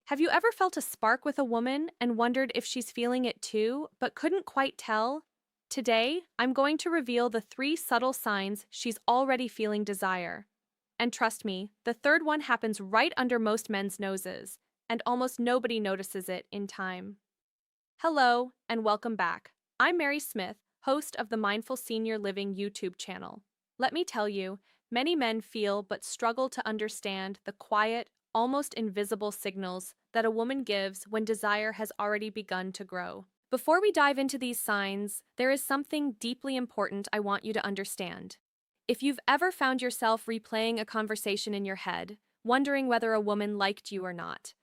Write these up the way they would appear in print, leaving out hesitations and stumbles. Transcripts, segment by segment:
Have you ever felt a spark with a woman and wondered if she's feeling it too, but couldn't quite tell? Today, I'm going to reveal the three subtle signs she's already feeling desire. And trust me, the third one happens right under most men's noses, and almost nobody notices it in time. Hello, and welcome back. I'm Mary Smith, host of the Mindful Senior Living YouTube channel. Let me tell you, many men feel but struggle to understand the quiet, almost invisible signals that a woman gives when desire has already begun to grow. Before we dive into these signs, there is something deeply important I want you to understand. If you've ever found yourself replaying a conversation in your head, wondering whether a woman liked you or not,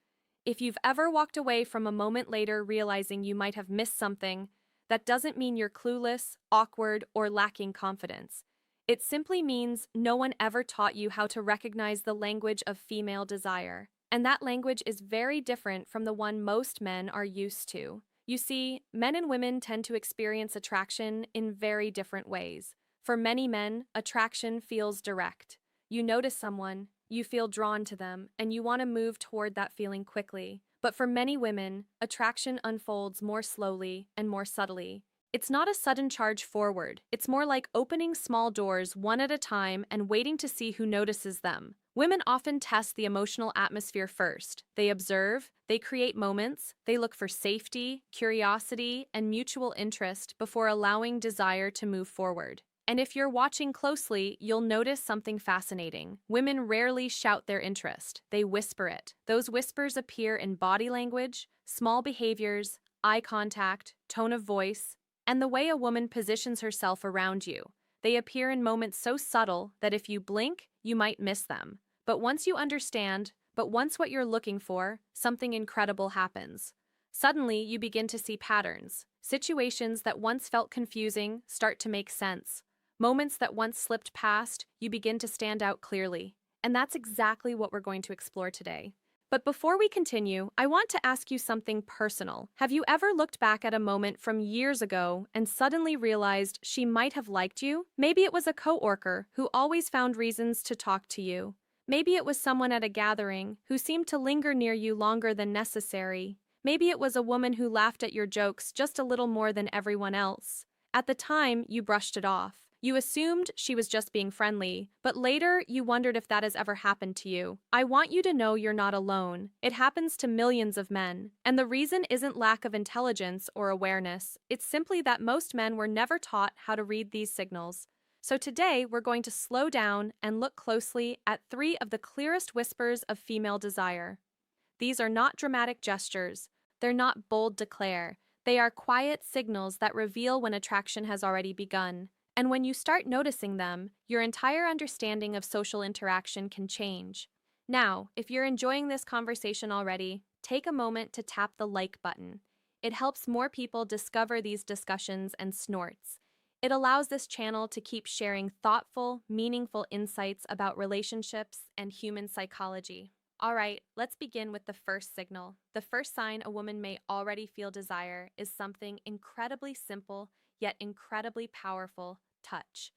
if you've ever walked away from a moment later realizing you might have missed something, that doesn't mean you're clueless, awkward, or lacking confidence. It simply means no one ever taught you how to recognize the language of female desire. And that language is very different from the one most men are used to. You see, men and women tend to experience attraction in very different ways. For many men, attraction feels direct. You notice someone, you feel drawn to them, and you want to move toward that feeling quickly. But for many women, attraction unfolds more slowly and more subtly. It's not a sudden charge forward, it's more like opening small doors one at a time and waiting to see who notices them. Women often test the emotional atmosphere first. They observe, they create moments, they look for safety, curiosity, and mutual interest before allowing desire to move forward. And if you're watching closely, you'll notice something fascinating. Women rarely shout their interest, they whisper it. Those whispers appear in body language, small behaviors, eye contact, tone of voice, and the way a woman positions herself around you. They appear in moments so subtle that if you blink, you might miss them. But once what you're looking for, something incredible happens. Suddenly, you begin to see patterns. Situations that once felt confusing start to make sense. Moments that once slipped past, you begin to stand out clearly. And that's exactly what we're going to explore today. But before we continue, I want to ask you something personal. Have you ever looked back at a moment from years ago and suddenly realized she might have liked you? Maybe it was a coworker who always found reasons to talk to you. Maybe it was someone at a gathering who seemed to linger near you longer than necessary. Maybe it was a woman who laughed at your jokes just a little more than everyone else. At the time, you brushed it off. You assumed she was just being friendly, but later you wondered if that has ever happened to you. I want you to know you're not alone. It happens to millions of men. And the reason isn't lack of intelligence or awareness. It's simply that most men were never taught how to read these signals. So today, we're going to slow down and look closely at three of the clearest whispers of female desire. These are not dramatic gestures. They're not bold declare. They are quiet signals that reveal when attraction has already begun. And when you start noticing them, your entire understanding of social interaction can change. Now, if you're enjoying this conversation already, take a moment to tap the like button. It helps more people discover these discussions and snorts. It allows this channel to keep sharing thoughtful, meaningful insights about relationships and human psychology. All right, let's begin with the first signal. The first sign a woman may already feel desire is something incredibly simple yet incredibly powerful: touch.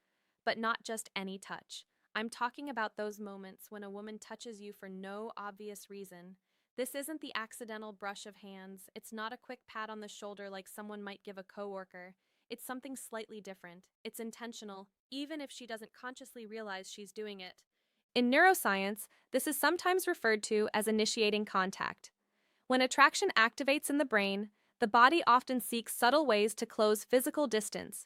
But not just any touch. I'm talking about those moments when a woman touches you for no obvious reason. This isn't the accidental brush of hands. It's not a quick pat on the shoulder like someone might give a coworker. It's something slightly different. It's intentional, even if she doesn't consciously realize she's doing it. In neuroscience, this is sometimes referred to as initiating contact. When attraction activates in the brain, the body often seeks subtle ways to close physical distance.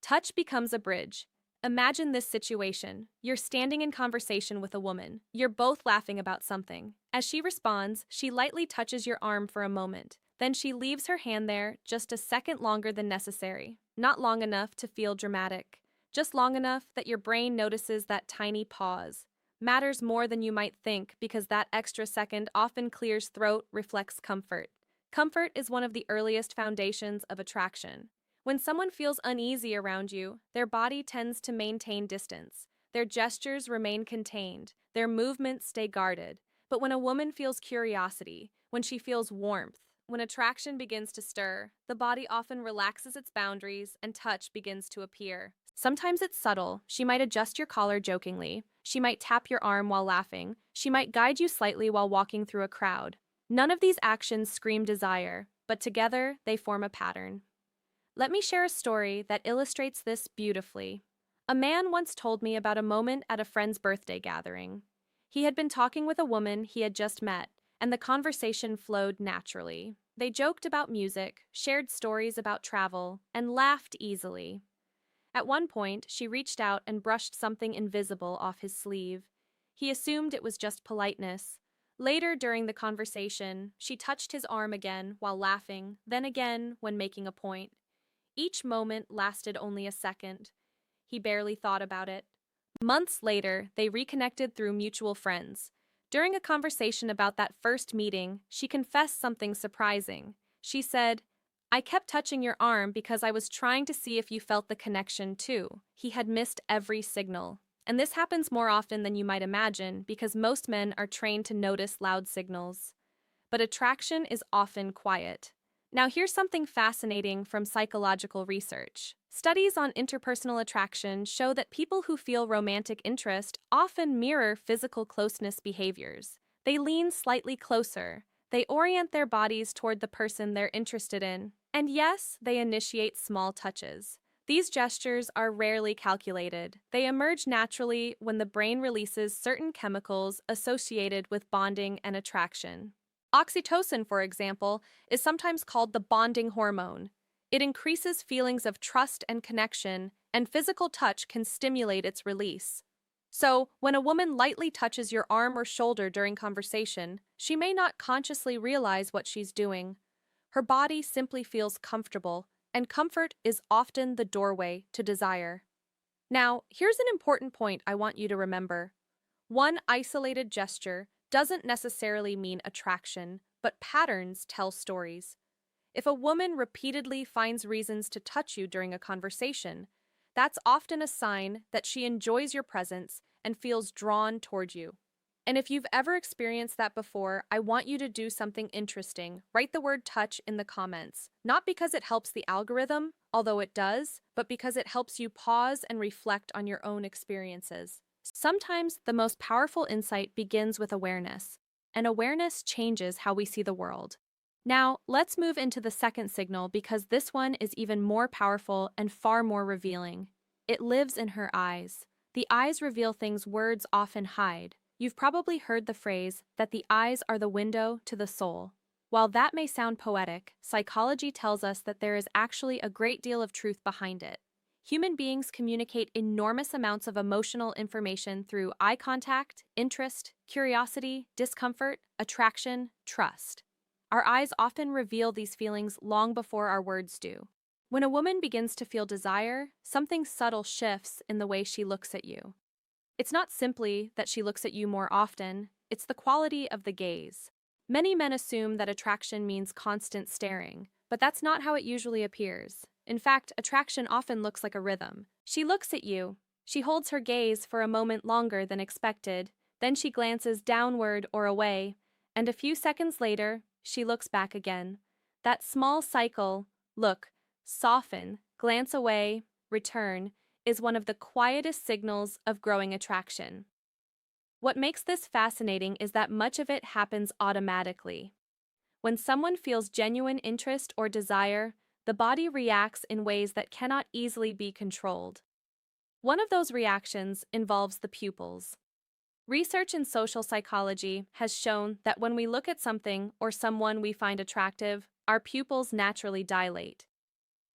Touch becomes a bridge. Imagine this situation. You're standing in conversation with a woman. You're both laughing about something. As she responds, she lightly touches your arm for a moment. Then she leaves her hand there just a second longer than necessary. Not long enough to feel dramatic. Just long enough that your brain notices that tiny pause. Matters more than you might think because that extra second often clears throat, reflects comfort. Comfort is one of the earliest foundations of attraction. When someone feels uneasy around you, their body tends to maintain distance. Their gestures remain contained. Their movements stay guarded. But when a woman feels curiosity, when she feels warmth, when attraction begins to stir, the body often relaxes its boundaries and touch begins to appear. Sometimes it's subtle. She might adjust your collar jokingly. She might tap your arm while laughing. She might guide you slightly while walking through a crowd. None of these actions scream desire, but together they form a pattern. Let me share a story that illustrates this beautifully. A man once told me about a moment at a friend's birthday gathering. He had been talking with a woman he had just met, and the conversation flowed naturally. They joked about music, shared stories about travel, and laughed easily. At one point, she reached out and brushed something invisible off his sleeve. He assumed it was just politeness. Later during the conversation, she touched his arm again while laughing, then again when making a point. Each moment lasted only a second. He barely thought about it. Months later, they reconnected through mutual friends. During a conversation about that first meeting, she confessed something surprising. She said, "I kept touching your arm because I was trying to see if you felt the connection too." He had missed every signal. And this happens more often than you might imagine because most men are trained to notice loud signals. But attraction is often quiet. Now, here's something fascinating from psychological research. Studies on interpersonal attraction show that people who feel romantic interest often mirror physical closeness behaviors. They lean slightly closer. They orient their bodies toward the person they're interested in. And yes, they initiate small touches. These gestures are rarely calculated. They emerge naturally when the brain releases certain chemicals associated with bonding and attraction. Oxytocin, for example, is sometimes called the bonding hormone. It increases feelings of trust and connection, and physical touch can stimulate its release. So, when a woman lightly touches your arm or shoulder during conversation, she may not consciously realize what she's doing. Her body simply feels comfortable, and comfort is often the doorway to desire. Now, here's an important point I want you to remember. One isolated gesture doesn't necessarily mean attraction, but patterns tell stories. If a woman repeatedly finds reasons to touch you during a conversation, that's often a sign that she enjoys your presence and feels drawn toward you. And if you've ever experienced that before, I want you to do something interesting. Write the word touch in the comments. Not because it helps the algorithm, although it does, but because it helps you pause and reflect on your own experiences. Sometimes the most powerful insight begins with awareness, and awareness changes how we see the world. Now, let's move into the second signal because this one is even more powerful and far more revealing. It lives in her eyes. The eyes reveal things words often hide. You've probably heard the phrase that the eyes are the window to the soul. While that may sound poetic, psychology tells us that there is actually a great deal of truth behind it. Human beings communicate enormous amounts of emotional information through eye contact, interest, curiosity, discomfort, attraction, trust. Our eyes often reveal these feelings long before our words do. When a woman begins to feel desire, something subtle shifts in the way she looks at you. It's not simply that she looks at you more often, it's the quality of the gaze. Many men assume that attraction means constant staring, but that's not how it usually appears. In fact, attraction often looks like a rhythm. She looks at you. She holds her gaze for a moment longer than expected. Then she glances downward or away, and a few seconds later, she looks back again. That small cycle, look, soften, glance away, return, is one of the quietest signals of growing attraction. What makes this fascinating is that much of it happens automatically. When someone feels genuine interest or desire, the body reacts in ways that cannot easily be controlled. One of those reactions involves the pupils. Research in social psychology has shown that when we look at something or someone we find attractive, our pupils naturally dilate.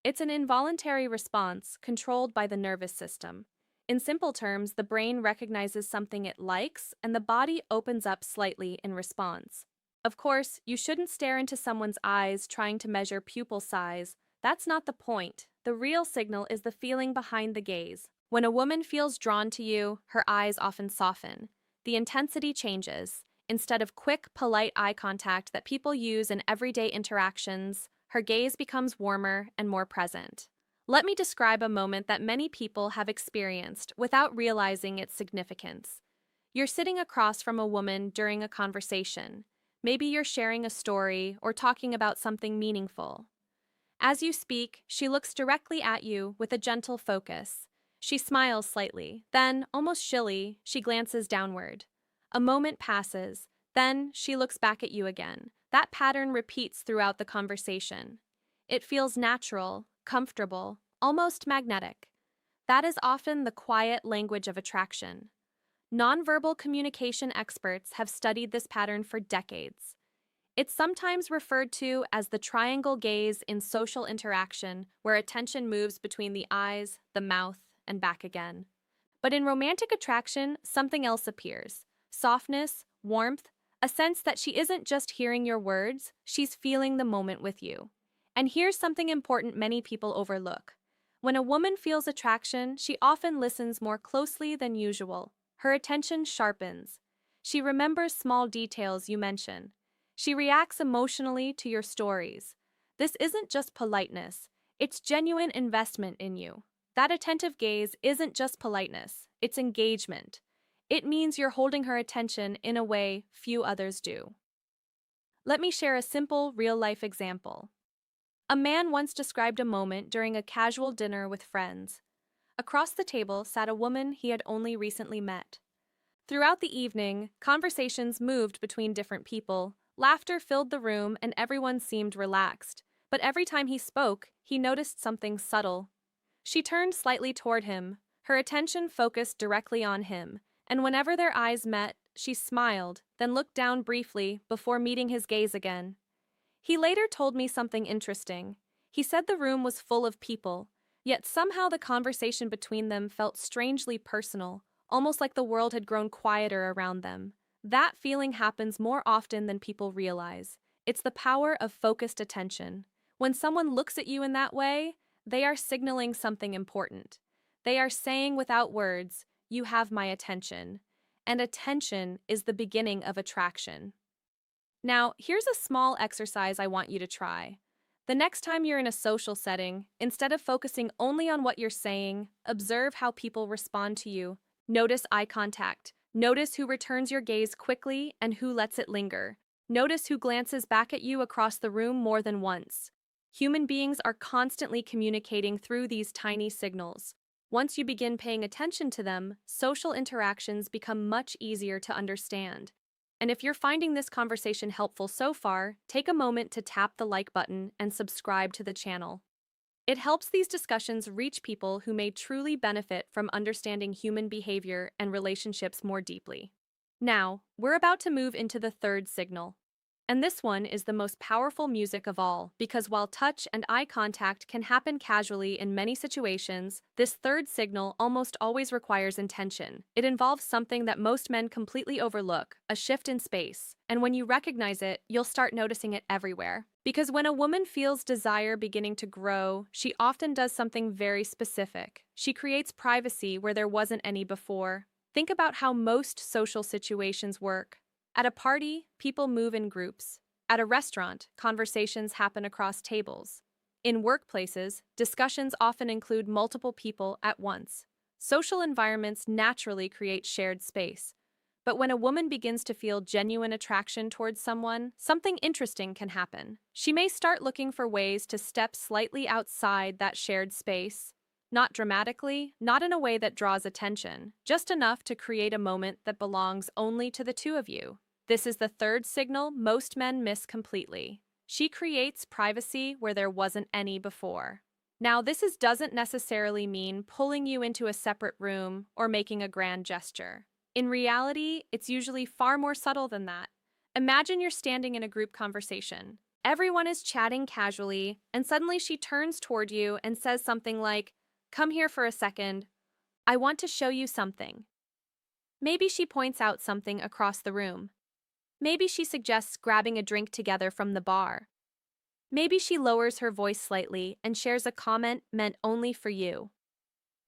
It's an involuntary response controlled by the nervous system. In simple terms, the brain recognizes something it likes, and the body opens up slightly in response. Of course, you shouldn't stare into someone's eyes trying to measure pupil size. That's not the point. The real signal is the feeling behind the gaze. When a woman feels drawn to you, her eyes often soften. The intensity changes. Instead of quick, polite eye contact that people use in everyday interactions, her gaze becomes warmer and more present. Let me describe a moment that many people have experienced without realizing its significance. You're sitting across from a woman during a conversation. Maybe you're sharing a story or talking about something meaningful. As you speak, she looks directly at you with a gentle focus. She smiles slightly, then, almost shily, she glances downward. A moment passes, then she looks back at you again. That pattern repeats throughout the conversation. It feels natural, comfortable, almost magnetic. That is often the quiet language of attraction. Nonverbal communication experts have studied this pattern for decades. It's sometimes referred to as the triangle gaze in social interaction, where attention moves between the eyes, the mouth, and back again. But in romantic attraction, something else appears: softness, warmth, a sense that she isn't just hearing your words, she's feeling the moment with you. And here's something important many people overlook. When a woman feels attraction, she often listens more closely than usual. Her attention sharpens. She remembers small details you mention. She reacts emotionally to your stories. This isn't just politeness, it's genuine investment in you. That attentive gaze isn't just politeness, it's engagement. It means you're holding her attention in a way few others do. Let me share a simple, real-life example. A man once described a moment during a casual dinner with friends. Across the table sat a woman he had only recently met. Throughout the evening, conversations moved between different people. Laughter filled the room and everyone seemed relaxed. But every time he spoke, he noticed something subtle. She turned slightly toward him, her attention focused directly on him, and whenever their eyes met, she smiled, then looked down briefly before meeting his gaze again. He later told me something interesting. He said the room was full of people, yet somehow the conversation between them felt strangely personal, almost like the world had grown quieter around them. That feeling happens more often than people realize. It's the power of focused attention. When someone looks at you in that way, they are signaling something important. They are saying without words, "You have my attention." And attention is the beginning of attraction. Now, here's a small exercise I want you to try. The next time you're in a social setting, instead of focusing only on what you're saying, observe how people respond to you. Notice eye contact. Notice who returns your gaze quickly and who lets it linger. Notice who glances back at you across the room more than once. Human beings are constantly communicating through these tiny signals. Once you begin paying attention to them, social interactions become much easier to understand. And if you're finding this conversation helpful so far, take a moment to tap the like button and subscribe to the channel. It helps these discussions reach people who may truly benefit from understanding human behavior and relationships more deeply. Now, we're about to move into the third signal. And this one is the most powerful music of all, because while touch and eye contact can happen casually in many situations, this third signal almost always requires intention. It involves something that most men completely overlook: a shift in space. And when you recognize it, you'll start noticing it everywhere. Because when a woman feels desire beginning to grow, she often does something very specific. She creates privacy where there wasn't any before. Think about how most social situations work. At a party, people move in groups. At a restaurant, conversations happen across tables. In workplaces, discussions often include multiple people at once. Social environments naturally create shared space. But when a woman begins to feel genuine attraction towards someone, something interesting can happen. She may start looking for ways to step slightly outside that shared space. Not dramatically, not in a way that draws attention, just enough to create a moment that belongs only to the two of you. This is the third signal most men miss completely. She creates privacy where there wasn't any before. Now, doesn't necessarily mean pulling you into a separate room or making a grand gesture. In reality, it's usually far more subtle than that. Imagine you're standing in a group conversation. Everyone is chatting casually, and suddenly she turns toward you and says something like, "Come here for a second. I want to show you something." Maybe she points out something across the room. Maybe she suggests grabbing a drink together from the bar. Maybe she lowers her voice slightly and shares a comment meant only for you.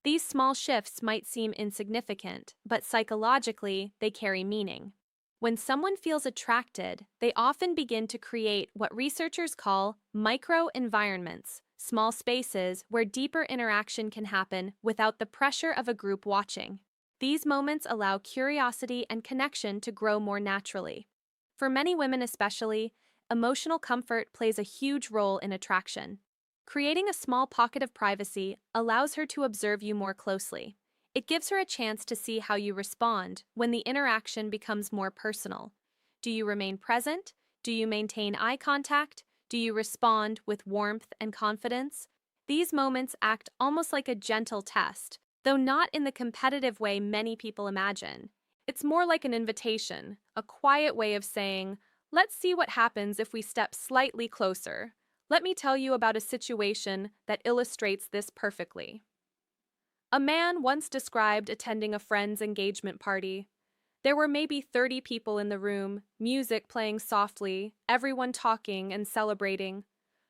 These small shifts might seem insignificant, but psychologically, they carry meaning. When someone feels attracted, they often begin to create what researchers call micro-environments, small spaces where deeper interaction can happen without the pressure of a group watching. These moments allow curiosity and connection to grow more naturally. For many women especially, emotional comfort plays a huge role in attraction. Creating a small pocket of privacy allows her to observe you more closely. It gives her a chance to see how you respond when the interaction becomes more personal. Do you remain present? Do you maintain eye contact? Do you respond with warmth and confidence? These moments act almost like a gentle test, though not in the competitive way many people imagine. It's more like an invitation, a quiet way of saying, let's see what happens if we step slightly closer. Let me tell you about a situation that illustrates this perfectly. A man once described attending a friend's engagement party. There were maybe 30 people in the room, music playing softly, everyone talking and celebrating.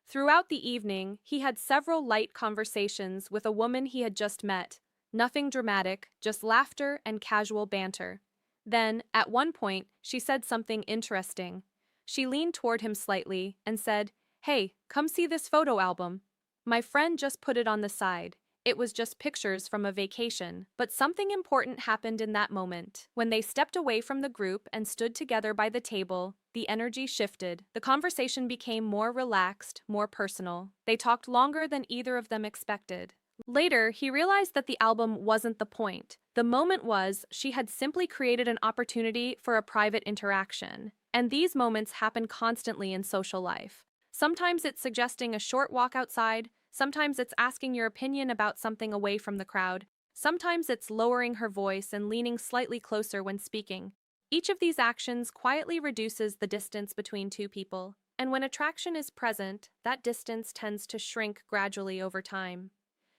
Throughout the evening, he had several light conversations with a woman he had just met. Nothing dramatic, just laughter and casual banter. Then, at one point, she said something interesting. She leaned toward him slightly and said, "Hey, come see this photo album." My friend just put it on the side. It was just pictures from a vacation, but something important happened in that moment. When they stepped away from the group and stood together by the table, the energy shifted. The conversation became more relaxed, more personal. They talked longer than either of them expected. Later, he realized that the album wasn't the point. The moment was she had simply created an opportunity for a private interaction. And these moments happen constantly in social life. Sometimes it's suggesting a short walk outside. Sometimes it's asking your opinion about something away from the crowd. Sometimes it's lowering her voice and leaning slightly closer when speaking. Each of these actions quietly reduces the distance between two people. And when attraction is present, that distance tends to shrink gradually over time.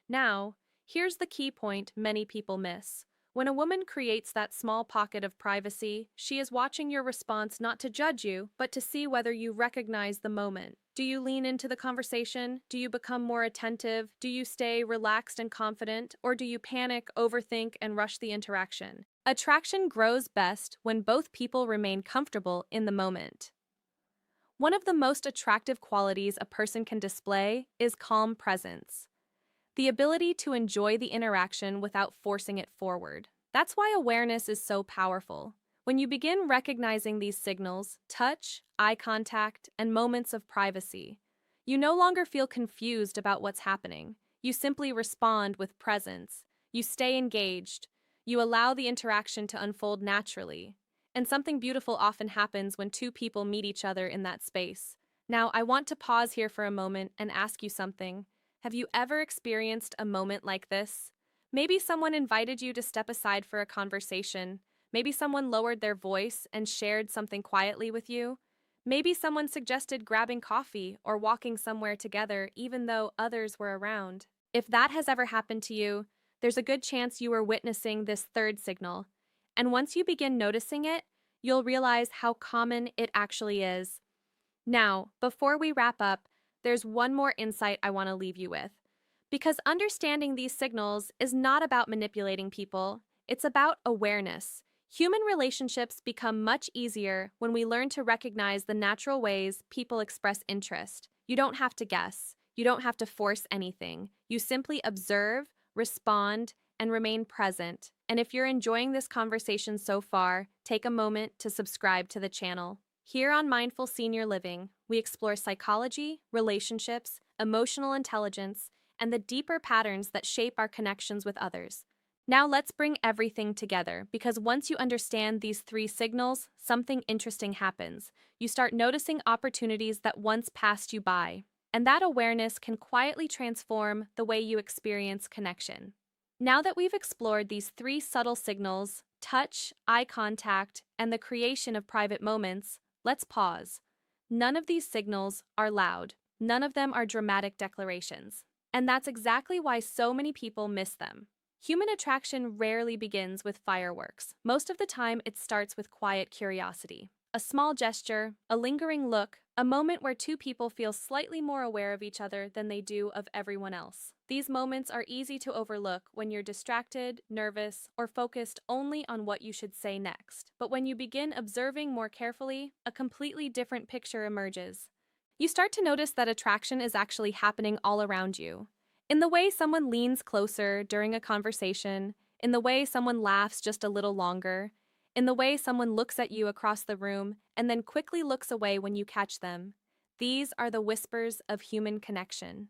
Now, here's the key point many people miss. When a woman creates that small pocket of privacy, she is watching your response not to judge you, but to see whether you recognize the moment. Do you lean into the conversation? Do you become more attentive? Do you stay relaxed and confident? Or do you panic, overthink, and rush the interaction? Attraction grows best when both people remain comfortable in the moment. One of the most attractive qualities a person can display is calm presence. The ability to enjoy the interaction without forcing it forward. That's why awareness is so powerful. When you begin recognizing these signals, touch, eye contact, and moments of privacy, you no longer feel confused about what's happening. You simply respond with presence. You stay engaged. You allow the interaction to unfold naturally. And something beautiful often happens when two people meet each other in that space. Now, I want to pause here for a moment and ask you something. Have you ever experienced a moment like this? Maybe someone invited you to step aside for a conversation. Maybe someone lowered their voice and shared something quietly with you. Maybe someone suggested grabbing coffee or walking somewhere together even though others were around. If that has ever happened to you, there's a good chance you were witnessing this third signal. And once you begin noticing it, you'll realize how common it actually is. Now, before we wrap up, there's one more insight I want to leave you with. Because understanding these signals is not about manipulating people, it's about awareness. Human relationships become much easier when we learn to recognize the natural ways people express interest. You don't have to guess. You don't have to force anything. You simply observe, respond, and remain present. And if you're enjoying this conversation so far, take a moment to subscribe to the channel. Here on Mindful Senior Living, we explore psychology, relationships, emotional intelligence, and the deeper patterns that shape our connections with others. Now let's bring everything together, because once you understand these three signals, something interesting happens. You start noticing opportunities that once passed you by, and that awareness can quietly transform the way you experience connection. Now that we've explored these three subtle signals, touch, eye contact, and the creation of private moments, let's pause. None of these signals are loud. None of them are dramatic declarations. And that's exactly why so many people miss them. Human attraction rarely begins with fireworks. Most of the time, it starts with quiet curiosity. A small gesture, a lingering look, a moment where two people feel slightly more aware of each other than they do of everyone else. These moments are easy to overlook when you're distracted, nervous, or focused only on what you should say next. But when you begin observing more carefully, a completely different picture emerges. You start to notice that attraction is actually happening all around you. In the way someone leans closer during a conversation, in the way someone laughs just a little longer, in the way someone looks at you across the room and then quickly looks away when you catch them. These are the whispers of human connection.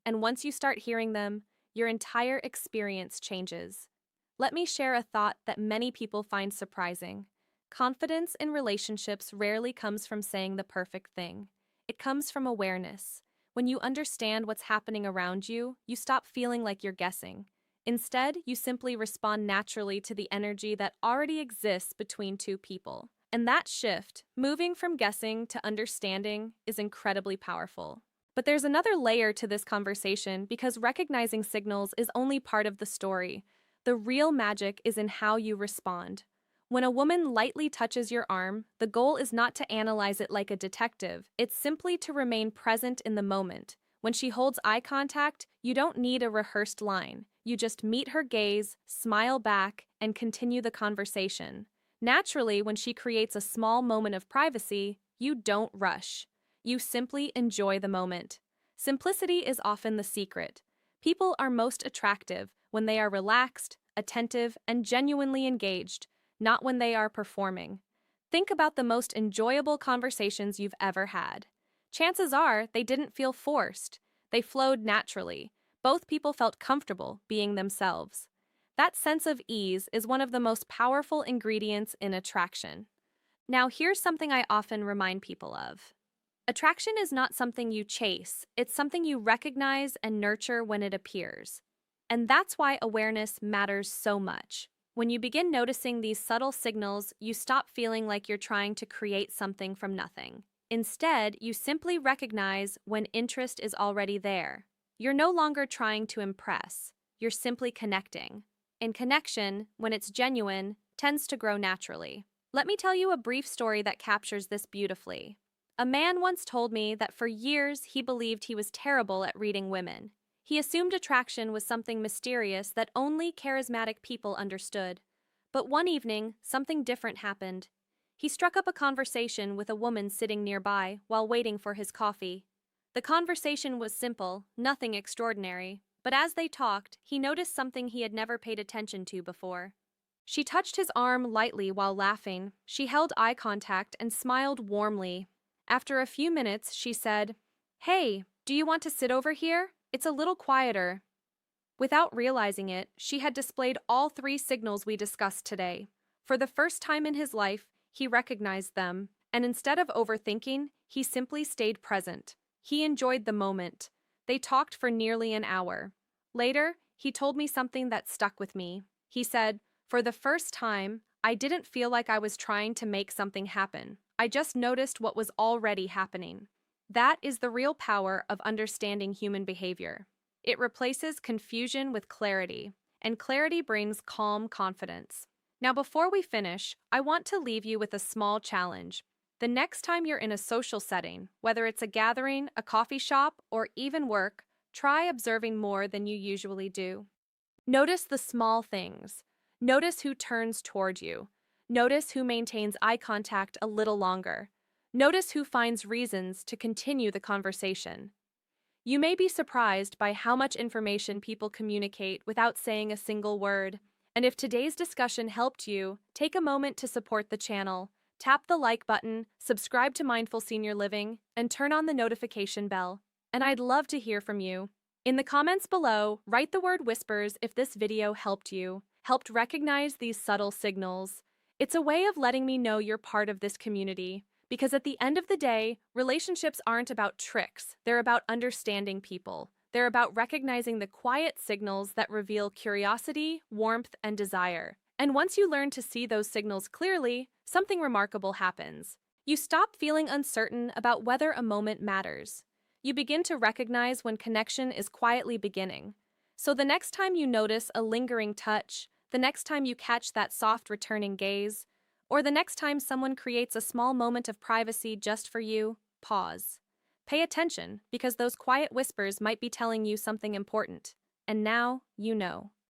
And once you start hearing them, your entire experience changes. Let me share a thought that many people find surprising. Confidence in relationships rarely comes from saying the perfect thing. It comes from awareness. When you understand what's happening around you, you stop feeling like you're guessing. Instead, you simply respond naturally to the energy that already exists between two people. And that shift, moving from guessing to understanding, is incredibly powerful. But there's another layer to this conversation because recognizing signals is only part of the story. The real magic is in how you respond. When a woman lightly touches your arm, the goal is not to analyze it like a detective, it's simply to remain present in the moment. When she holds eye contact, you don't need a rehearsed line. You just meet her gaze, smile back, and continue the conversation. Naturally, when she creates a small moment of privacy, you don't rush. You simply enjoy the moment. Simplicity is often the secret. People are most attractive when they are relaxed, attentive, and genuinely engaged, not when they are performing. Think about the most enjoyable conversations you've ever had. Chances are they didn't feel forced. They flowed naturally. Both people felt comfortable being themselves. That sense of ease is one of the most powerful ingredients in attraction. Now, here's something I often remind people of. Attraction is not something you chase, it's something you recognize and nurture when it appears. And that's why awareness matters so much. When you begin noticing these subtle signals, you stop feeling like you're trying to create something from nothing. Instead, you simply recognize when interest is already there. You're no longer trying to impress, you're simply connecting. And connection, when it's genuine, tends to grow naturally. Let me tell you a brief story that captures this beautifully. A man once told me that for years he believed he was terrible at reading women. He assumed attraction was something mysterious that only charismatic people understood. But one evening, something different happened. He struck up a conversation with a woman sitting nearby while waiting for his coffee. The conversation was simple, nothing extraordinary, but as they talked, he noticed something he had never paid attention to before. She touched his arm lightly while laughing. She held eye contact and smiled warmly. After a few minutes, she said, "Hey, do you want to sit over here? It's a little quieter." Without realizing it, she had displayed all three signals we discussed today. For the first time in his life, he recognized them, and instead of overthinking, he simply stayed present. He enjoyed the moment. They talked for nearly an hour. Later, he told me something that stuck with me. He said, "For the first time, I didn't feel like I was trying to make something happen. I just noticed what was already happening." That is the real power of understanding human behavior. It replaces confusion with clarity, and clarity brings calm confidence. Now, before we finish, I want to leave you with a small challenge. The next time you're in a social setting, whether it's a gathering, a coffee shop, or even work, try observing more than you usually do. Notice the small things. Notice who turns toward you. Notice who maintains eye contact a little longer. Notice who finds reasons to continue the conversation. You may be surprised by how much information people communicate without saying a single word. And if today's discussion helped you, take a moment to support the channel. Tap the like button, subscribe to Mindful Senior Living, and turn on the notification bell. And I'd love to hear from you. In the comments below, write the word whispers if this video helped recognize these subtle signals. It's a way of letting me know you're part of this community. Because at the end of the day, relationships aren't about tricks, they're about understanding people. They're about recognizing the quiet signals that reveal curiosity, warmth, and desire. And once you learn to see those signals clearly, something remarkable happens. You stop feeling uncertain about whether a moment matters. You begin to recognize when connection is quietly beginning. So the next time you notice a lingering touch, the next time you catch that soft returning gaze, or the next time someone creates a small moment of privacy just for you, pause. Pay attention, because those quiet whispers might be telling you something important. And now you know.